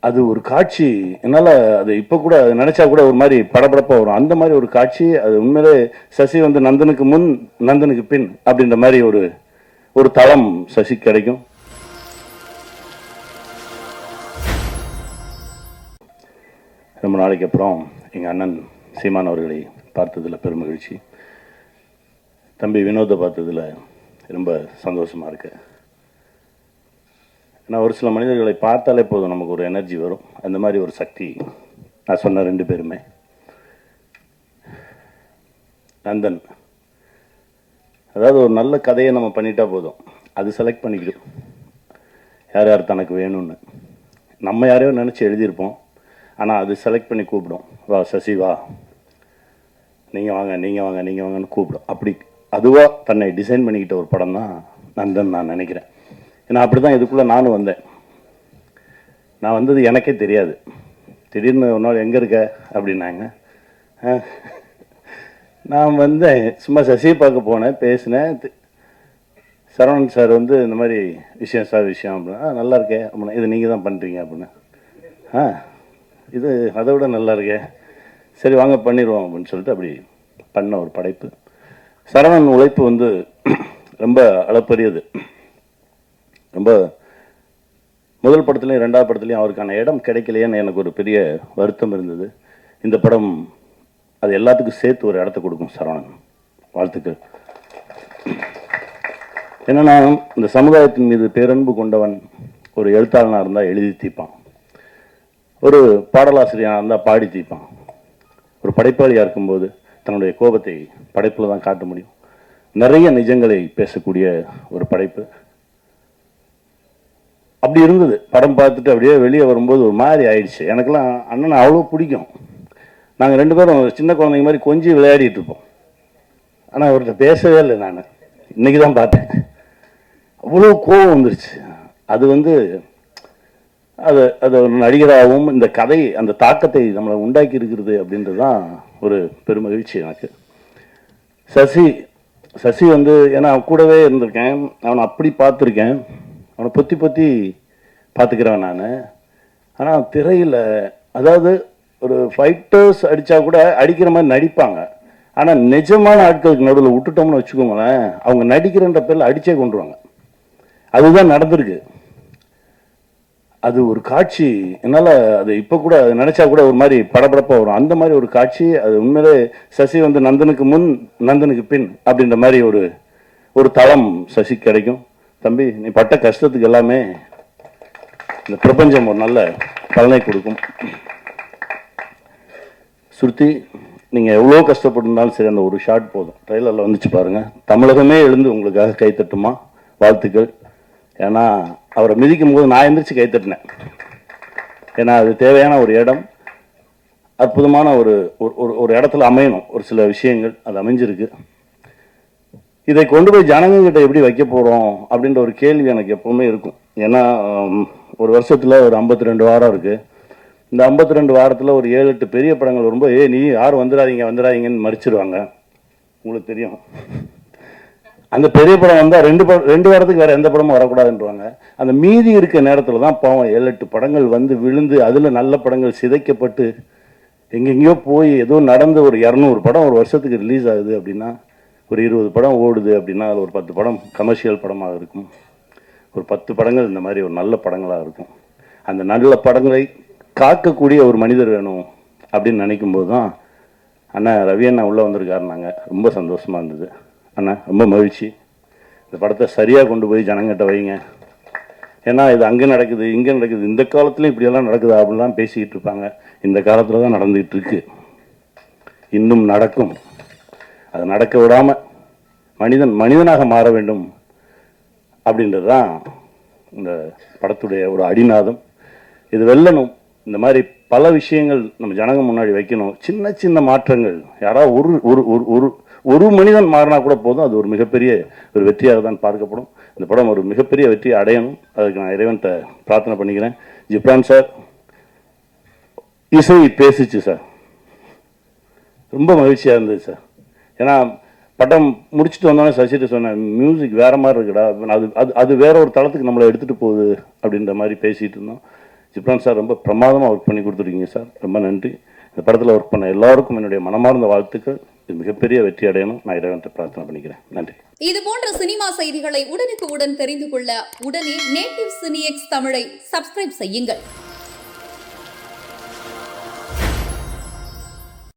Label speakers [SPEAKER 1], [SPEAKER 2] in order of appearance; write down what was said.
[SPEAKER 1] அது ஒரு காட்சி என்னால் அது இப்போ கூட அது நினச்சா கூட ஒரு மாதிரி படபடப்பாக வரும். அந்த மாதிரி ஒரு காட்சி. அது உண்மையிலே சசி வந்து நந்தனுக்கு முன் நந்தனுக்கு பின் அப்படின்ற மாதிரி ஒரு ஒரு தளம் சசி கிடைக்கும். ரொம்ப நாளைக்கு அப்புறம் எங்கள் அண்ணன் சீமான் அவர்களை பார்த்ததில் பெருமகிழ்ச்சி. தம்பி வினோதை பார்த்ததில் ரொம்ப சந்தோஷமாக இருக்கு. ஏன்னா ஒரு சில மனிதர்களை பார்த்தாலே போதும் நமக்கு ஒரு எனர்ஜி வரும். அந்த மாதிரி ஒரு சக்தி நான் சொன்ன ரெண்டு பேருமே. நந்தன் அதாவது ஒரு நல்ல கதையை நம்ம பண்ணிட்டா போதும், அது செலக்ட் பண்ணிக்கிடும் யார் யார் தனக்கு வேணும்னு. நம்ம யாரையோ நினச்சி எழுதியிருப்போம், ஆனால் அது செலக்ட் பண்ணி கூப்பிடும். வா சசி வா, நீங்கள் வாங்க நீங்கள் வாங்க நீங்கள் வாங்கன்னு கூப்பிடும். அப்படி அதுவாக தன்னை டிசைன் பண்ணிக்கிட்ட ஒரு படம் தான் நந்தன் நான் நினைக்கிறேன். ஏன்னா அப்படி தான் இதுக்குள்ளே நானும் வந்தேன். நான் வந்தது எனக்கே தெரியாது. திடீர்னு ஒரு நாள் எங்கே இருக்க அப்படின்னாங்க. நான் வந்தேன், சும்மா சசியை பார்க்க போனேன், பேசினேன். சரவணன் சார் வந்து இந்த மாதிரி விஷயம் சார் விஷயம் அப்படின்னா நல்லா இருக்கே அப்படின்னா, இது நீங்கள் தான் பண்ணுறீங்க அப்படின்னா, இது அதை விட நல்லா இருக்கே, சரி வாங்க பண்ணிடுவோம் அப்படின்னு சொல்லிட்டு அப்படி பண்ண ஒரு படைப்பு. சரவணன் உழைப்பு வந்து ரொம்ப அளப்பரியது. ரொம்ப முதல் படத்துலையும் ரெண்டாவது படத்துலையும் அவருக்கான இடம் கிடைக்கலையேன்னு எனக்கு ஒரு பெரிய வருத்தம் இருந்தது. இந்த படம் அது எல்லாத்துக்கும் சேர்த்து ஒரு இடத்த கொடுக்கும். சரவணன் வாழ்த்துக்கள். என்னன்னா இந்த சமுதாயத்தின் மீது பேரன்பு கொண்டவன் ஒரு எழுத்தாளனாக இருந்தால் எழுதி தீர்ப்பான், ஒரு பாடலாசிரியனாக இருந்தால் பாடி தீர்ப்பான். ஒரு படைப்பாளியாக இருக்கும்போது தன்னுடைய கோபத்தை படைப்பில் தான் காட்ட முடியும். நிறைய நிஜங்களை பேசக்கூடிய ஒரு படைப்பு. அப்படி இருந்தது. படம் பார்த்துட்டு அப்படியே வெளியே வரும்போது ஒரு மாதிரி ஆயிடுச்சு. எனக்கெல்லாம் அண்ணனை அவ்வளோ பிடிக்கும். நாங்கள் ரெண்டு பேரும் சின்ன குழந்தைங்க மாதிரி கொஞ்சம் விளையாடிட்டு இருப்போம். ஆனால் அவர்கிட்ட பேசவே இல்லை. நான் இன்னைக்கு தான் பார்த்தேன். அவ்வளோ கோபம் வந்துருச்சு. அது வந்து அது ஒரு நடிகராகவும் இந்த கதை அந்த தாக்கத்தை நம்மளை உண்டாக்கி இருக்கிறது அப்படின்றது தான் ஒரு பெருமகிழ்ச்சி எனக்கு. சசி வந்து ஏன்னா கூடவே இருந்திருக்கேன், அவனை அப்படி பார்த்துருக்கேன், அவனை பொத்தி பொத்தி பார்த்துக்கிறேன் நான். ஆனால் திரையில் அதாவது ஒரு ஃபைட்டர்ஸ் அடித்தா கூட அடிக்கிற மாதிரி நடிப்பாங்க. ஆனால் நிஜமான ஆட்களுக்கு நடுவில் விட்டுட்டோம்னு வச்சுக்கோங்களேன், அவங்க நடிக்கிறன்ற பேரில் அடித்தே கொண்டுருவாங்க. அதுதான் நடந்திருக்கு. அது ஒரு காட்சி என்னால் அது இப்போ கூட அது நினச்சா கூட ஒரு மாதிரி படபடப்பாக வரும். அந்த மாதிரி ஒரு காட்சி. அது உண்மையிலே சசி வந்து நந்தனுக்கு முன் நந்தனுக்கு பின் அப்படின்ற மாதிரி ஒரு ஒரு தளம் சசி கிடைக்கும். தம்பி நீ பட்ட கஷ்டத்துக்கு எல்லாமே இந்த பிரபஞ்சம் ஒரு நல்ல பலனை கொடுக்கும். சுருத்தி நீங்கள் எவ்வளோ கஷ்டப்பட்டிருந்தாலும் சரி, அந்த ஒரு ஷாட் போதும். ட்ரெய்லரில் வந்துச்சு பாருங்கள், தமிழகமே எழுந்து உங்களுக்காக கைத்தட்டுமா, வாழ்த்துக்கள். ஏன்னா அவரை மிதிக்கும் போது நான் எந்திரிச்சு கைத்தட்டினேன். ஏன்னா அது தேவையான ஒரு இடம், அற்புதமான ஒரு ஒரு இடத்துல அமையணும் ஒரு சில விஷயங்கள். அது அமைஞ்சிருக்கு. இதை கொண்டு போய் ஜனங்ககிட்ட எப்படி வைக்க போகிறோம் அப்படின்ற ஒரு கேள்வி எனக்கு எப்பவுமே இருக்கும். ஏன்னா ஒரு வருஷத்தில் ஒரு 52 வாரம் இருக்குது. இந்த 52 வாரத்தில் ஒரு 7-8 பெரிய படங்கள் வரும்போது நீ யாரும் வந்துடாதீங்கன்னு மறிச்சிருவாங்க. உங்களுக்கு தெரியும். அந்த பெரிய படம் வந்தால் ரெண்டு வாரத்துக்கு வேறு எந்த படமும் வரக்கூடாதுன்றவாங்க. அந்த மீதி இருக்க நேரத்தில் தான் பாவம் 7-8 படங்கள் வந்து விழுந்து அதில் நல்ல படங்கள் சிதைக்கப்பட்டு எங்கெங்கேயோ போய் ஏதோ நடந்து ஒரு 200 படம் ஒரு வருஷத்துக்கு ரிலீஸ் ஆகுது அப்படின்னா, ஒரு 20 படம் ஓடுது அப்படின்னா அதில் ஒரு 10 படம் கமர்ஷியல் படமாக இருக்கும், ஒரு 10 படங்கள் இந்த மாதிரி ஒரு நல்ல படங்களாக இருக்கும். அந்த நல்ல படங்களை காக்கக்கூடிய ஒரு மனிதர் வேணும் அப்படின்னு நினைக்கும்போது தான் அண்ணா ரவி அண்ணா உள்ளே வந்திருக்காருனாங்க. ரொம்ப சந்தோஷமாக இருந்தது. அண்ணா ரொம்ப மகிழ்ச்சி. இந்த படத்தை சரியாக கொண்டு போய் ஜனங்கிட்ட வைங்க. ஏன்னா இது அங்கே நடக்குது இங்கே நடக்குது, இந்த காலத்துலேயும் இப்படியெல்லாம் நடக்குது அப்படின்லாம் பேசிக்கிட்டு இருப்பாங்க. இந்த காலத்தில் தான் நடந்துகிட்டு இருக்கு, இன்னும் நடக்கும். அதை நடக்க விடாமல் மனிதனாக மாற வேண்டும் அப்படின்றது தான் இந்த படத்துடைய ஒரு அடிநாதம். இது வெல்லணும். இந்த மாதிரி பல விஷயங்கள் நம்ம ஜனங்க முன்னாடி வைக்கணும். சின்ன சின்ன மாற்றங்கள், யாராவது ஒரு மனிதன் மாறினா கூட போதும், அது ஒரு மிகப்பெரிய ஒரு வெற்றியாக தான் பார்க்கப்படும். இந்த படம் ஒரு மிகப்பெரிய வெற்றியை அடையணும். அதுக்கு நான் இறைவன்கிட்ட பிரார்த்தனை பண்ணிக்கிறேன். ஜிப்ரான் சார் இசை பேசிச்சு சார், ரொம்ப மகிழ்ச்சியாக இருந்தது சார். ஏன்னா படம் முடிச்சுட்டு வந்தோடனே சசிட்டு சொன்னேன், மியூசிக் வேறு மாதிரி இருக்குடா, அது அது வேற ஒரு தளத்துக்கு நம்மளை எடுத்துகிட்டு போகுது அப்படின்ற மாதிரி பேசிகிட்டு இருந்தோம். ஜிப்ரான் சார் ரொம்ப பிரமாதமாக ஒர்க் பண்ணி கொடுத்துருக்கீங்க சார், ரொம்ப நன்றி. இந்த படத்தில் ஒர்க் பண்ண எல்லாருக்கும் என்னுடைய மனமார்ந்த வாழ்த்துக்கள். இது மிகப்பெரிய வெற்றி அடையணும், நான் இறைவன்கிட்ட பிரார்த்தனை பண்ணிக்கிறேன். நன்றி.
[SPEAKER 2] இது போன்ற சினிமா செய்திகளை உடனுக்குடன் தெரிந்து கொள்ள உடனே நேட்டிவ் சினிஎக்ஸ் தமிழை சப்ஸ்கிரைப் செய்யுங்கள்.